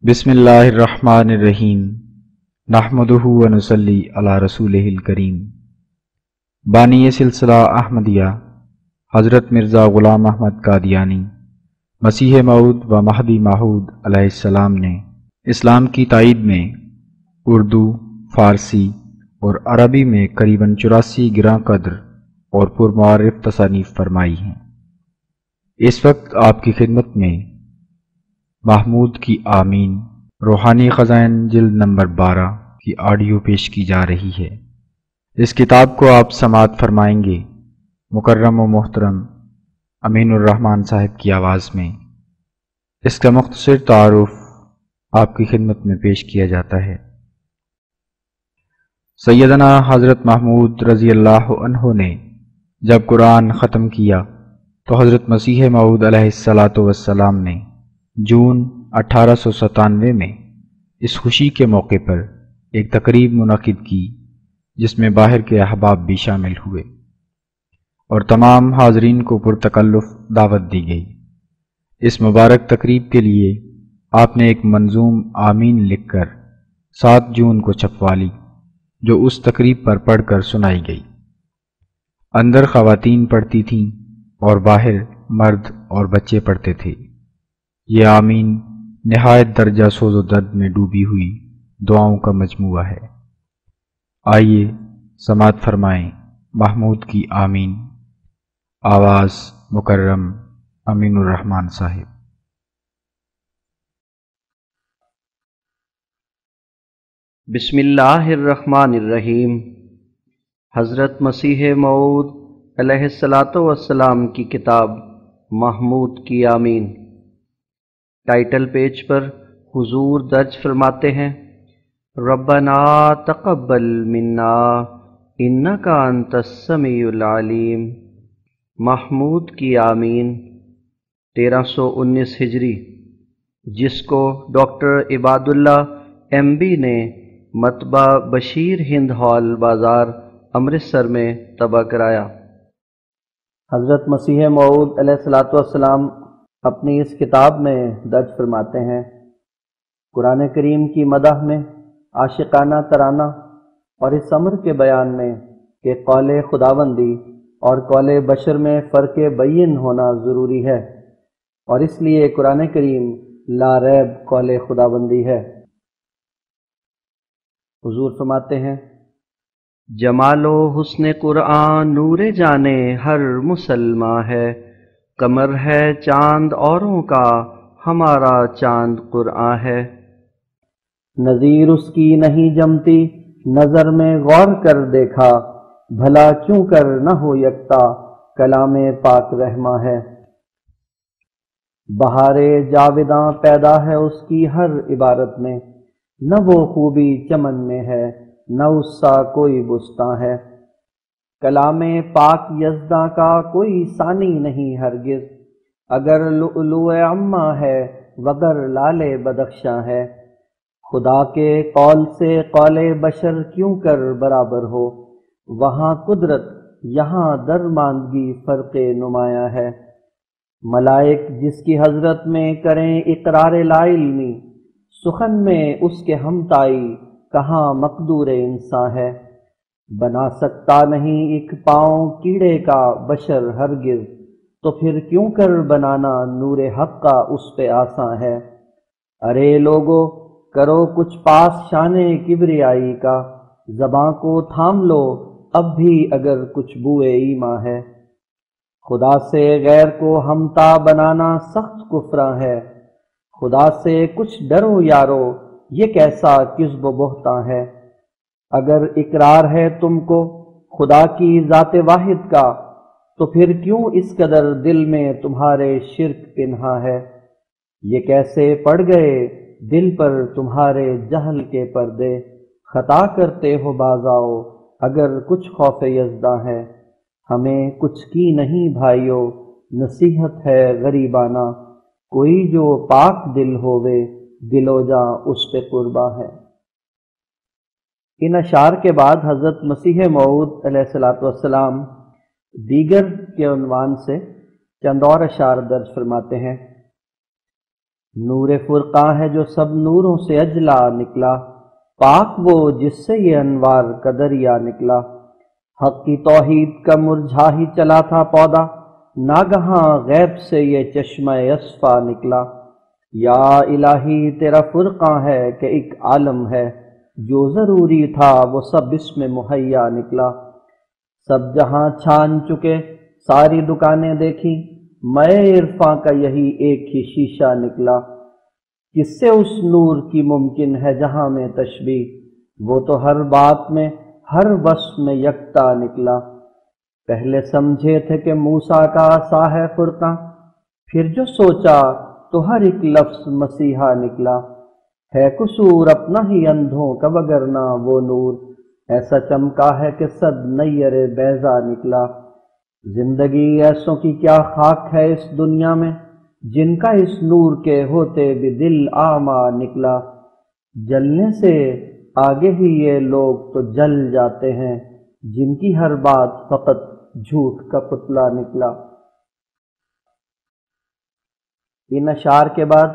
بسم اللہ الرحمن الرحیم نحمدہ ونصلی علی رسولہ الکریم۔ بانی سلسلہ احمدیہ حضرت مرزا غلام احمد قادیانی مسیح موعود و مہدی موعود علیہ السلام نے اسلام کی تائید میں اردو، فارسی اور عربی میں قریباً 84 گراں قدر اور پرمعارف تصانیف فرمائی ہیں۔ اس وقت آپ کی خدمت میں محمود کی آمین روحانی خزائن جلد نمبر 12 کی آڈیو پیش کی جا رہی ہے۔ اس کتاب کو آپ سماعت فرمائیں گے مکرم و محترم امین الرحمن صاحب کی آواز میں۔ اس کا مختصر تعارف آپ کی خدمت میں پیش کیا جاتا ہے۔ سیدنا حضرت محمود رضی اللہ عنہ نے جب قرآن ختم کیا تو حضرت مسیح موعود علیہ السلام نے جون 1897 میں اس خوشی کے موقع پر ایک تقریب منعقد کی جس میں باہر کے احباب بھی شامل ہوئے اور تمام حاضرین کو پرتکلف دعوت دی گئی۔ اس مبارک تقریب کے لیے آپ نے ایک منظوم آمین لکھ کر 7 جون کو چھپوا لی، جو اس تقریب پر پڑھ کر سنائی گئی۔ اندر خواتین پڑھتی تھیں اور باہر مرد اور بچے پڑھتے تھے۔ یہ آمین نہایت درجہ سوز و درد میں ڈوبی ہوئی دعاؤں کا مجموعہ ہے۔ آئیے سماعت فرمائیں محمود کی آمین، آواز مکرم امین الرحمن صاحب۔ بسم اللہ الرحمن الرحیم۔ حضرت مسیح موعود علیہ السلام کی کتاب محمود کی آمین۔ ٹائٹل پیج پر حضور درج فرماتے ہیں: ربنا تقبل منا انک انت السمیع العلیم۔ محمود کی آمین 1319 ہجری، جس کو ڈاکٹر عباد اللہ MB نے مطبع بشیر ہند ہال بازار امرتسر میں طبع کرایا۔ حضرت مسیح موعود علیہ السلام اپنی اس کتاب میں درج فرماتے ہیں: قرآن کریم کی مدح میں عاشقانہ ترانہ اور اس امر کے بیان میں کہ قول خداوندی اور قول بشر میں فرق بین ہونا ضروری ہے، اور اس لیے قرآن کریم لا ریب قول خداوندی ہے۔ حضور فرماتے ہیں: جمال و حسن قرآن نور جانے ہر مسلماں ہے، قمر ہے چاند اوروں کا ہمارا چاند قرآن ہے۔ نظیر اس کی نہیں جمتی نظر میں غور کر دیکھا، بھلا کیوں کر نہ ہو یکتا کلام پاک رحماں ہے۔ بہار جاوداں پیدا ہے اس کی ہر عبارت میں، نہ وہ خوبی چمن میں ہے نہ اس سا کوئی بستاں ہے۔ کلام پاک یزداں کا کوئی ثانی نہیں ہرگز، اگر لؤلؤ عما ہے وگر لال بدخشاں ہے۔ خدا کے قول سے قول بشر کیوں کر برابر ہو، وہاں قدرت یہاں درماندگی فرق نمایاں ہے۔ ملائک جس کی حضرت میں کریں اقرار لا علمی، سخن میں اس کے ہمتائی کہاں مقدور انساں ہے۔ بنا سکتا نہیں ایک پاؤں کیڑے کا بشر ہرگز، تو پھر کیوں کر بنانا نور حق کا اس پہ آساں ہے۔ ارے لوگو کرو کچھ پاس شان کبریائی کا، زباں کو تھام لو اب بھی اگر کچھ بوئے ایماں ہے۔ خدا سے غیر کو ہمتا بنانا سخت کفراں ہے، خدا سے کچھ ڈرو یارو یہ کیسا کذب و بہتاں ہے۔ اگر اقرار ہے تم کو خدا کی ذات واحد کا، تو پھر کیوں اس قدر دل میں تمہارے شرک پنہاں ہے۔ یہ کیسے پڑ گئے دل پر تمہارے جہل کے پردے، خطا کرتے ہو باز آؤ اگر کچھ خوف یزداں ہے۔ ہمیں کچھ کی نہیں بھائیو نصیحت ہے غریبانہ، کوئی جو پاک دل ہووے دل و جاں اس پہ قرباں ہے۔ ان اشعار کے بعد حضرت مسیح موعود علیہ السلام دیگر کے عنوان سے چند اور اشعار درج فرماتے ہیں۔ نور فرقاں ہے جو سب نوروں سے اجلا نکلا، پاک وہ جس سے یہ انوار کا دریا نکلا۔ حق کی توحید کا مرجھا ہی چلا تھا پودا، ناگہاں غیب سے یہ چشمہ اصفا نکلا۔ یا الہی تیرا فرقاں ہے کہ ایک عالم ہے، جو ضروری تھا وہ سب اس میں مہیا نکلا۔ سب جہاں چھان چکے ساری دکانیں دیکھی، میں عرفاں کا یہی ایک ہی شیشہ نکلا۔ کس سے اس نور کی ممکن ہے جہاں میں تشبیہ، وہ تو ہر بات میں ہر وصف میں یکتا نکلا۔ پہلے سمجھے تھے کہ موسیٰ کا عصا ہے فرقاں، پھر جو سوچا تو ہر ایک لفظ مسیحا نکلا۔ ہے قصور اپنا ہی اندھوں کا وگرنہ وہ نور ایسا چمکا ہے کہ صد نیر بیضا نکلا۔ زندگی ایسوں کی کیا خاک ہے اس دنیا میں، جن کا اس نور کے ہوتے بھی دل آما نکلا۔ جلنے سے آگے ہی یہ لوگ تو جل جاتے ہیں، جن کی ہر بات فقط جھوٹ کا پتلا نکلا۔ ان اشعار کے بعد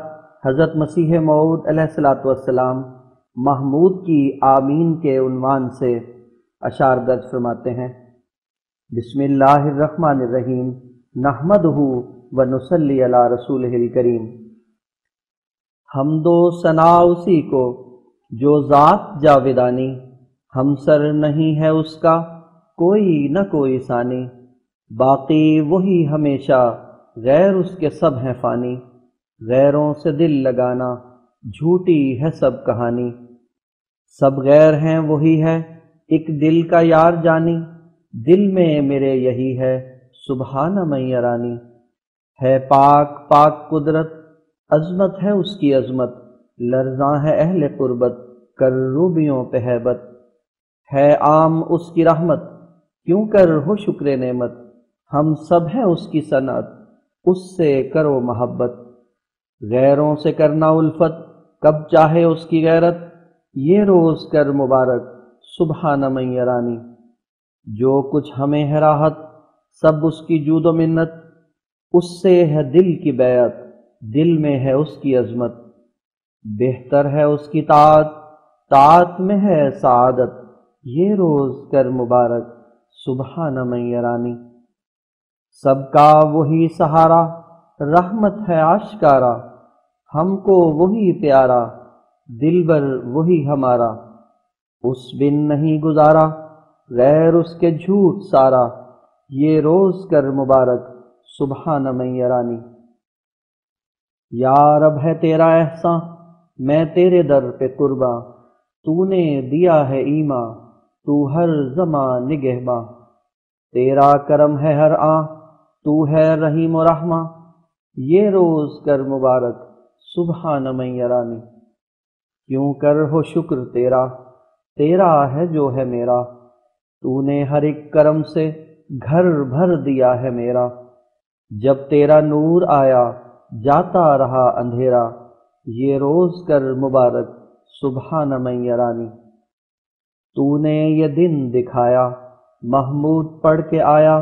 حضرت مسیح موعود علیہ السلام محمود کی آمین کے عنوان سے اشعار درج فرماتے ہیں۔ بسم اللہ الرحمن الرحیم، نحمدہ ونصلی علی رسولہ الکریم۔ حمد و ثنا اسی کو جو ذات جاودانی، ہمسر نہیں ہے اس کا کوئی نہ کوئی ثانی۔ باقی وہی ہمیشہ غیر اس کے سب ہیں فانی، غیروں سے دل لگانا جھوٹی ہے سب کہانی۔ سب غیر ہیں وہی ہے ایک دل کا یار جانی، دل میں میرے یہی ہے سبحان من یرانی۔ ہے پاک پاک قدرت، عظمت ہے اس کی عظمت، لرزاں ہے اہل قربت کروبیوں پہ ہیبت۔ ہے عام اس کی رحمت، کیوں کر ہو شکر نعمت، ہم سب ہیں اس کی صنعت، اس سے کرو محبت۔ غیروں سے کرنا الفت، کب چاہے اس کی غیرت، یہ روز کر مبارک سبحان من یرانی۔ جو کچھ ہمیں ہے راحت، سب اس کی جود و منت، اس سے ہے دل کی بیعت، دل میں ہے اس کی عظمت۔ بہتر ہے اس کی طاعت، طاعت میں ہے سعادت، یہ روز کر مبارک سبحان من یرانی۔ سب کا وہی سہارا، رحمت ہے آشکارا، ہم کو وہی پیارا، دلبر وہی ہمارا۔ اس بن نہیں گزارا، غیر اس کے جھوٹ سارا، یہ روز کر مبارک سبحان من یرانی۔ یا رب ہے تیرا احسان، میں تیرے در پہ قرباں، تو نے دیا ہے ایماں، تو ہر زمان نگہباں۔ تیرا کرم ہے ہر آن، تو ہے رحیم و رحماں، یہ روز کر مبارک سبحان من یرانی۔ کیوں کر ہو شکر تیرا، تیرا ہے جو ہے میرا، تو نے ہر ایک کرم سے گھر بھر دیا ہے میرا۔ جب تیرا نور آیا جاتا رہا اندھیرا، یہ روز کر مبارک سبحان من یرانی۔ تو نے یہ دن دکھایا، محمود پڑھ کے آیا،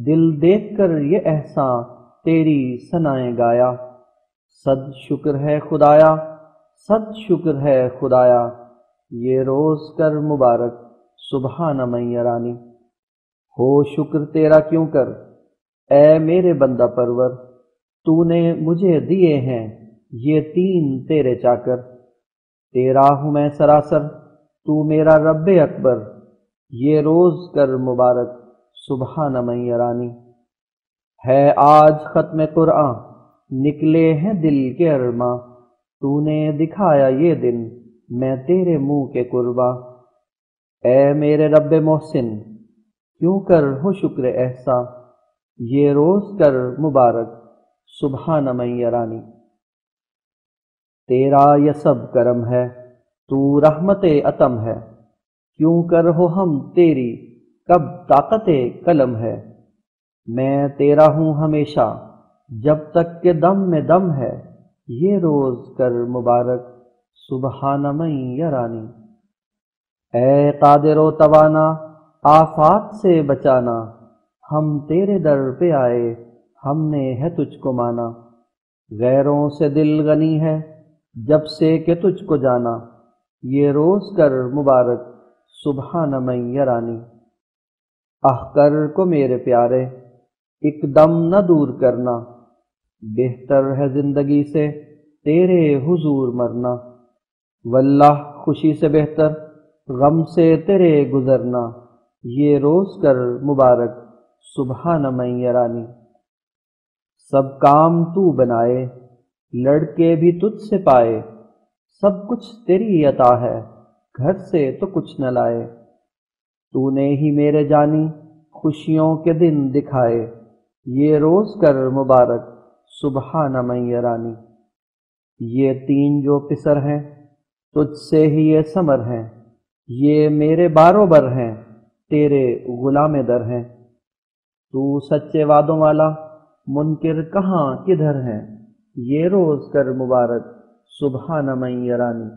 دل دیکھ کر یہ احسان تیری ثنائیں گایا۔ صد شکر ہے خدایا، صد شکر ہے خدایا، یہ روز کر مبارک سبحان من یرانی۔ ہو شکر تیرا کیوں کر اے میرے بندہ پرور، تو نے مجھے دیے ہیں یہ تین تیرے چاکر۔ تیرا ہوں میں سراسر، تو میرا رب اکبر، یہ روز کر مبارک سبحان من یرانی۔ ہے آج ختم قرآن، نکلے ہیں دل کے ارماں، تو نے دکھایا یہ دن میں تیرے منہ کے قرباں۔ اے میرے رب محسن، کیوں کر ہو شکر احسان، یہ روز کر مبارک سبحان من یرانی۔ تیرا یہ سب کرم ہے، تو رحمت عتم ہے، کیوں کر ہو ہم تیری کب طاقت قلم ہے۔ میں تیرا ہوں ہمیشہ جب تک کہ دم میں دم ہے، یہ روز کر مبارک سبحان من یرانی۔ اے قادر و توانا، آفات سے بچانا، ہم تیرے در پہ آئے، ہم نے ہے تجھ کو مانا۔ غیروں سے دل غنی ہے جب سے کہ تجھ کو جانا، یہ روز کر مبارک سبحان من یرانی۔ آہ کر کو میرے پیارے ایک دم نہ دور کرنا، بہتر ہے زندگی سے تیرے حضور مرنا، واللہ خوشی سے بہتر غم سے تیرے گزرنا، یہ روز کر مبارک سبحان من یرانی۔ سب کام تو بنائے لڑکے بھی تجھ سے پائے، سب کچھ تیری عطا ہے گھر سے تو کچھ نہ لائے، تو نے ہی میرے جانی خوشیوں کے دن دکھائے، یہ روز کر مبارک سبحان من یرانی۔ یہ تین جو پسر ہیں تجھ سے ہی یہ ثمر ہیں، یہ میرے بارو بر ہیں تیرے غلام در ہیں، تو سچے وعدوں والا منکر کہاں کدھر ہیں، یہ روز کر مبارک سبحان من یرانی۔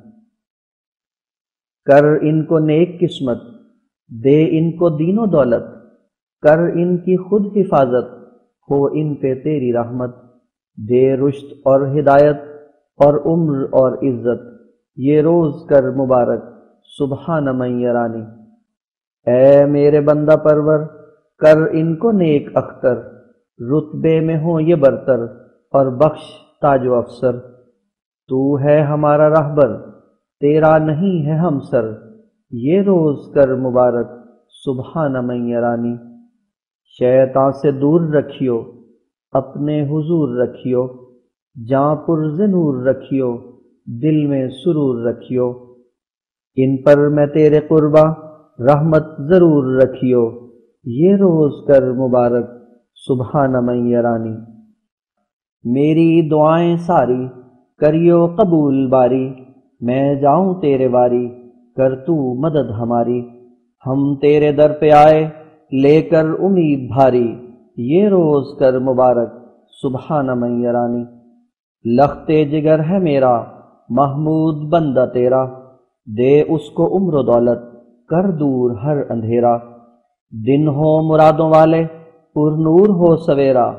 کر ان کو نیک قسمت، دے ان کو دین و دولت، کر ان کی خود حفاظت، ہو ان پہ تیری رحمت، دے رشد اور ہدایت اور عمر اور عزت، یہ روز کر مبارک سبحان من یرانی۔ اے میرے بندہ پرور، کر ان کو نیک اختر، رتبے میں ہوں یہ برتر اور بخش تاج و افسر، تو ہے ہمارا رہبر تیرا نہیں ہے ہمسر، یہ روز کر مبارک سبحان من یرانی۔ شیطان سے دور رکھیو اپنے حضور رکھیو، جاں پرز نور رکھیو دل میں سرور رکھیو، ان پر میں تیرے قربا رحمت ضرور رکھیو، یہ روز کر مبارک سبحان من یرانی۔ میری دعائیں ساری کریو قبول باری، میں جاؤں تیرے واری کر تو مدد ہماری، ہم تیرے در پہ آئے لے کر امید بھاری، یہ روز کر مبارک سبحان من یرانی۔ لخت جگر ہے میرا محمود بندہ تیرا، دے اس کو عمر و دولت کر دور ہر اندھیرا، دن ہو مرادوں والے پر نور ہو سویرا،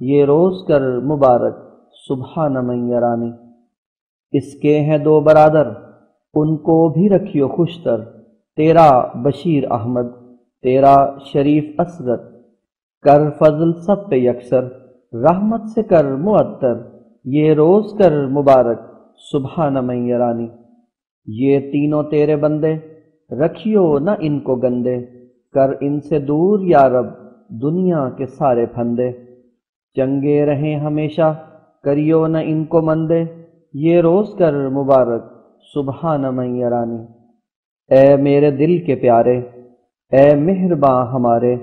یہ روز کر مبارک سبحان من یرانی۔ اس کے ہیں دو برادر ان کو بھی رکھیو خوشتر، تیرا بشیر احمد تیرا شریف اصغر، کر فضل سب پہ یکسر رحمت سے کر معطر، یہ روز کر مبارک سبحان من یرانی۔ یہ تینوں تیرے بندے رکھیو نہ ان کو گندے، کر ان سے دور یا رب دنیا کے سارے پھندے، چنگے رہیں ہمیشہ کریو نہ ان کو مندے، یہ روز کر مبارک سبحان من یرانی۔ اے میرے دل کے پیارے اے مہرباں ہمارے،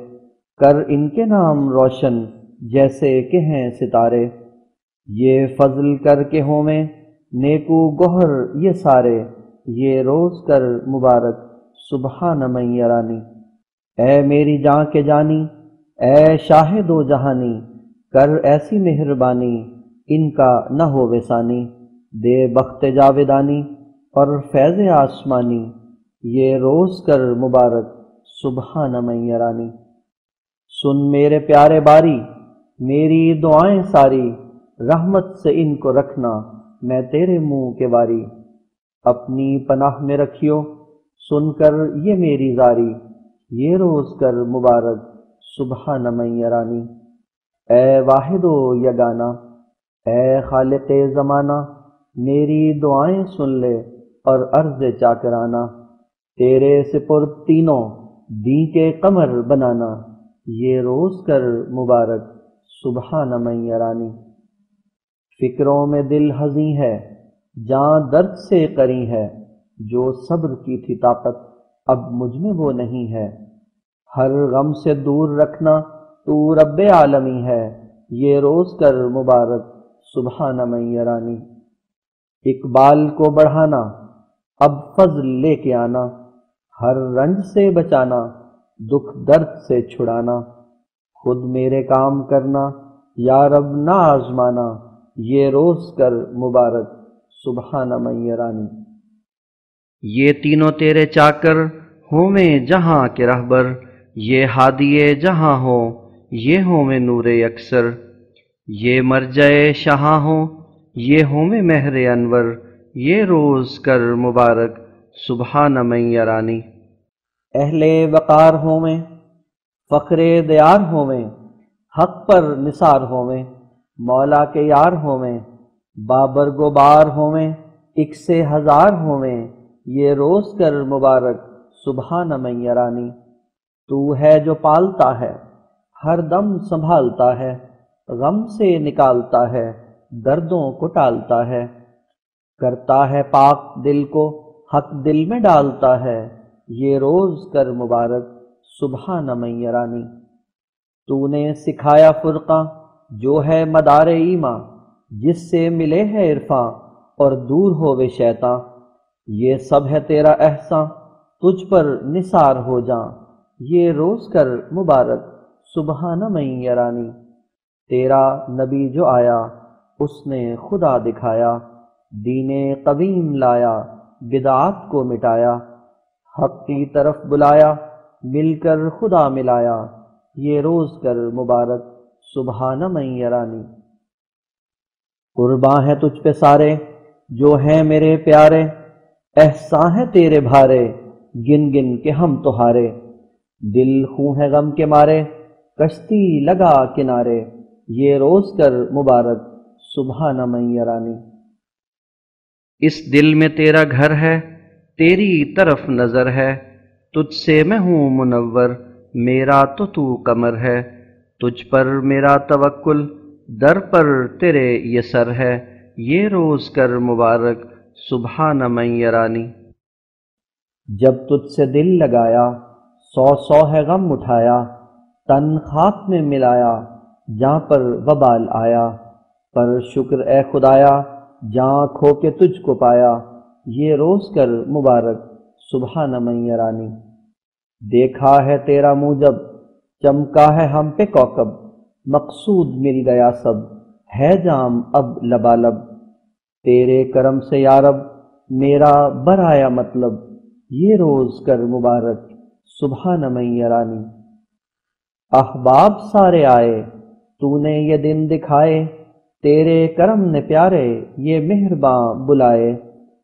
کر ان کے نام روشن جیسے کہ ہیں ستارے، یہ فضل کر کے ہوں میں نیکو گوہر یہ سارے، یہ روز کر مبارک سبحان من یرانی۔ اے میری جاں کے جانی اے شاہ دو جہانی، کر ایسی مہربانی ان کا نہ ہو وثانی، دے بخت جاویدانی اور فیض آسمانی، یہ روز کر مبارک سبحان من یرانی۔ سن میرے پیارے باری میری دعائیں ساری، رحمت سے ان کو رکھنا میں تیرے منہ کے واری، اپنی پناہ میں رکھیو سن کر یہ میری زاری، یہ روز کر مبارک سبحان من یرانی۔ اے واحد و یگانہ اے خالق زمانہ، میری دعائیں سن لے اور عرض چاکرانہ، تیرے سپرد تینوں دین کے قمر بنانا، یہ روز کر مبارک سبحان من یرانی۔ فکروں میں دل ہزیں ہے جاں درد سے قری ہے، جو صبر کی تھی طاقت اب مجھ میں وہ نہیں ہے، ہر غم سے دور رکھنا تو رب عالمی ہے، یہ روز کر مبارک سبحان من یرانی۔ اقبال کو بڑھانا اب فضل لے کے آنا، ہر رنج سے بچانا دکھ درد سے چھڑانا، خود میرے کام کرنا یا رب نہ آزمانا، یہ روز کر مبارک سبحان من یرانی۔ یہ تینوں تیرے چاکر ہوں میں جہاں کے رہبر، یہ ہادیے جہاں ہوں یہ ہوں میں نور یکسر، یہ مرجع شہاں ہوں یہ ہوم مہر انور، یہ روز کر مبارک سبحان من یرانی۔ اہل وقار ہوویں، فخر دیار ہوویں، حق پر نثار ہوویں، مولا کے یار ہوویں، بابر گوبار ہوویں، ایک سے ہزار ہوویں، یہ روز کر مبارک سبحان من یرانی۔ تو ہے جو پالتا ہے، ہر دم سنبھالتا ہے، غم سے نکالتا ہے، دردوں کو ٹالتا ہے، کرتا ہے پاک دل کو، حق دل میں ڈالتا ہے، یہ روز کر مبارک سبحان من یرانی۔ تو نے سکھایا فرقہ جو ہے مدار ایماں، جس سے ملے ہے عرفاں اور دور ہووے شیطاں، یہ سب ہے تیرا احساں، تجھ پر نثار ہو جاں، یہ روز کر مبارک سبحان من یرانی۔ تیرا نبی جو آیا اس نے خدا دکھایا، دین قویم لایا، بدعات کو مٹایا، حق کی طرف بلایا، مل کر خدا ملایا، یہ روز کر مبارک سبحان من یرانی۔ قرباں ہیں تجھ پہ سارے جو ہیں میرے پیارے، احساں ہیں تیرے بھارے، گن گن کے ہم تو ہارے، دل خوں ہے غم کے مارے، کشتی لگا کنارے، یہ روز کر مبارک سبحان من یرانی۔ اس دل میں تیرا گھر ہے، تیری طرف نظر ہے، تجھ سے میں ہوں منور، میرا تو قمر ہے، تجھ پر میرا توکل، در پر تیرے یہ سر ہے، یہ روز کر مبارک سبحان من یرانی۔ جب تجھ سے دل لگایا، سو سو ہے غم اٹھایا، تن خاک میں ملایا، جاں پر وبال آیا، پر شکر اے خدایا، جاں کھو کے تجھ کو پایا، یہ روز کر مبارک سبحان من یرانی۔ دیکھا ہے تیرا منہ جب، چمکا ہے ہم پہ کوکب، مقصود مل گیا سب، ہے جام اب لبالب، تیرے کرم سے یا رب میرا برایا مطلب، یہ روز کر مبارک سبحان من یرانی۔ احباب سارے آئے، تو نے یہ دن دکھائے، تیرے کرم نے پیارے یہ مہرباں بلائے،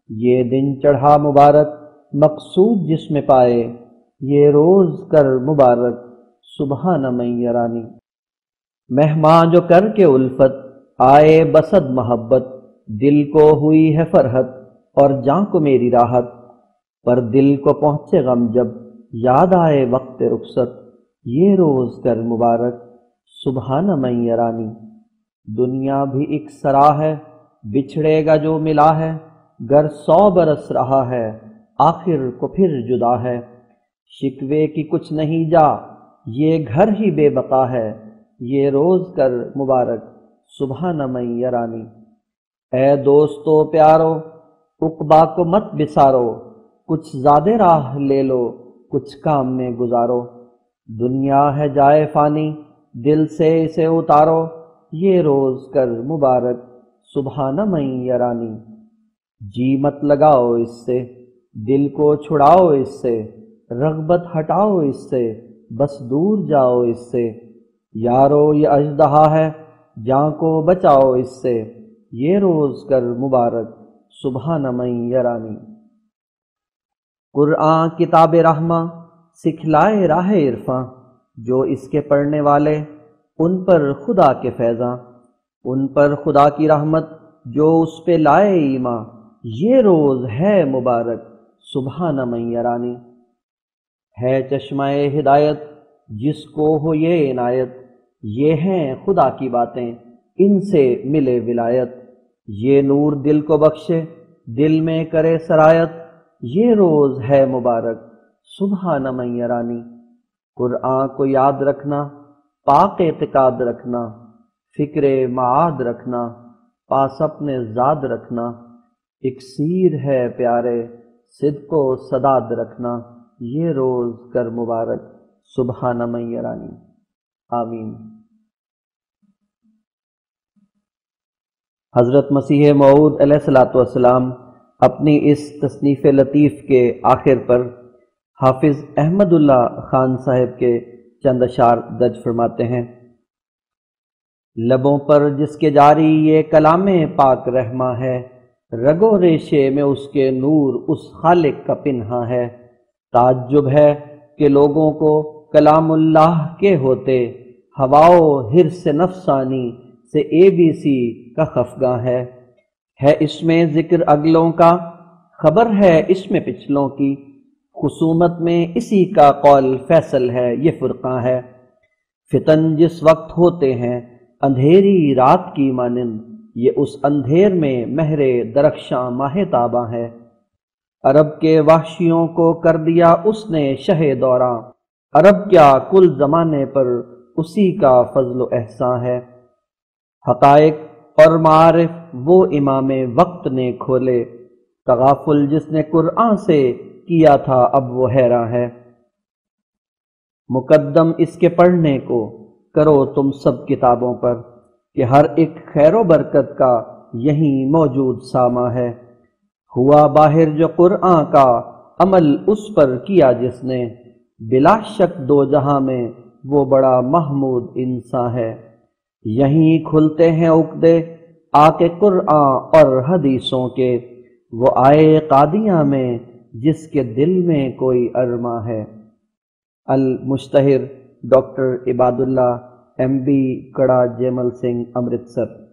یہ دن چڑھا مبارک مقصود جس میں پائے، یہ روز کر مبارک سبحان من یرانی۔ مہماں جو کر کے الفت آئے بصد محبت، دل کو ہوئی ہے فرحت اور جاں کو میری راحت، پر دل کو پہنچے غم جب یاد آئے وقت رخصت، یہ روز کر مبارک سبحان من یرانی۔ دنیا بھی ایک سرا ہے، بچھڑے گا جو ملا ہے، گر 100 برس رہا ہے آخر کو پھر جدا ہے، شکوے کی کچھ نہیں جا، یہ گھر ہی بے بقا ہے، یہ روز کر مبارک سبحان من یرانی۔ اے دوستو پیارو، عقبا کو مت بسارو، کچھ زیادہ راہ لے لو، کچھ کام میں گزارو، دنیا ہے جائے فانی، دل سے اسے اتارو، یہ روز کر مبارک سبحان من یرانی۔ جی مت لگاؤ اس سے، دل کو چھڑاؤ اس سے، رغبت ہٹاؤ اس سے، بس دور جاؤ اس سے، یارو یہ اژدہا ہے، جاں کو بچاؤ اس سے، یہ روز کر مبارک سبحان من یرانی۔ قرآن کتاب رحمہ سکھلائے راہ عرفاں، جو اس کے پڑھنے والے ان پر خدا کے فیضاں، ان پر خدا کی رحمت جو اس پہ لائے ایماں، یہ روز ہے مبارک سبحان من یرانی۔ ہے چشمہ ہدایت جس کو ہو یہ عنایت، یہ ہیں خدا کی باتیں ان سے ملے ولایت، یہ نور دل کو بخشے دل میں کرے سرایت، یہ روز ہے مبارک سبحان من یرانی۔ قرآن کو یاد رکھنا، پاک اعتقاد رکھنا، فکر معاد رکھنا، پاس اپنے زاد رکھنا، اکسیر ہے پیارے صدق و سداد رکھنا، یہ روز کر مبارک سبحان من یرانی۔ آمین۔ حضرت مسیح موعود علیہ الصلوۃ والسلام اپنی اس تصنیف لطیف کے آخر پر حافظ احمد اللہ خان صاحب کے چند اشعار درج فرماتے ہیں۔ لبوں پر جس کے جاری یہ کلام پاک رحماں ہے، رگو ریشے میں اس کے نور اس خالق کا پنہا ہے۔ تعجب ہے کہ لوگوں کو کلام اللہ کے ہوتے ہواؤ حرص نفسانی سے ABC کا خفگاں ہے اس میں ذکر اگلوں کا، خبر ہے اس میں پچھلوں کی، خصومت میں اسی کا قول فیصل ہے یہ فرقاں ہے۔ فتن جس وقت ہوتے ہیں اندھیری رات کی مانند، یہ اس اندھیر میں مہر درخشاں ماہ تاباں ہے۔ عرب کے وحشیوں کو کر دیا اس نے شہ دوراں، عرب کیا کل زمانے پر اسی کا فضل و احسان ہے۔ حقائق اور معارف وہ امام وقت نے کھولے، تغافل جس نے قرآن سے کیا تھا اب وہ حیراں ہے۔ مقدم اس کے پڑھنے کو کرو تم سب کتابوں پر، کہ ہر ایک خیر و برکت کا یہیں موجود ساماں ہے۔ ہوا باہر جو قرآن کا عمل اس پر کیا جس نے، بلا شک دو جہاں میں وہ بڑا محمود انسان ہے۔ یہیں کھلتے ہیں عقدے آ کے قرآن اور حدیثوں کے، وہ آئے قادیاں میں جس کے دل میں کوئی ارماں ہے۔ المشتہر ڈاکٹر عباد اللہ MB کڑا جیمل سنگھ، امرتسر۔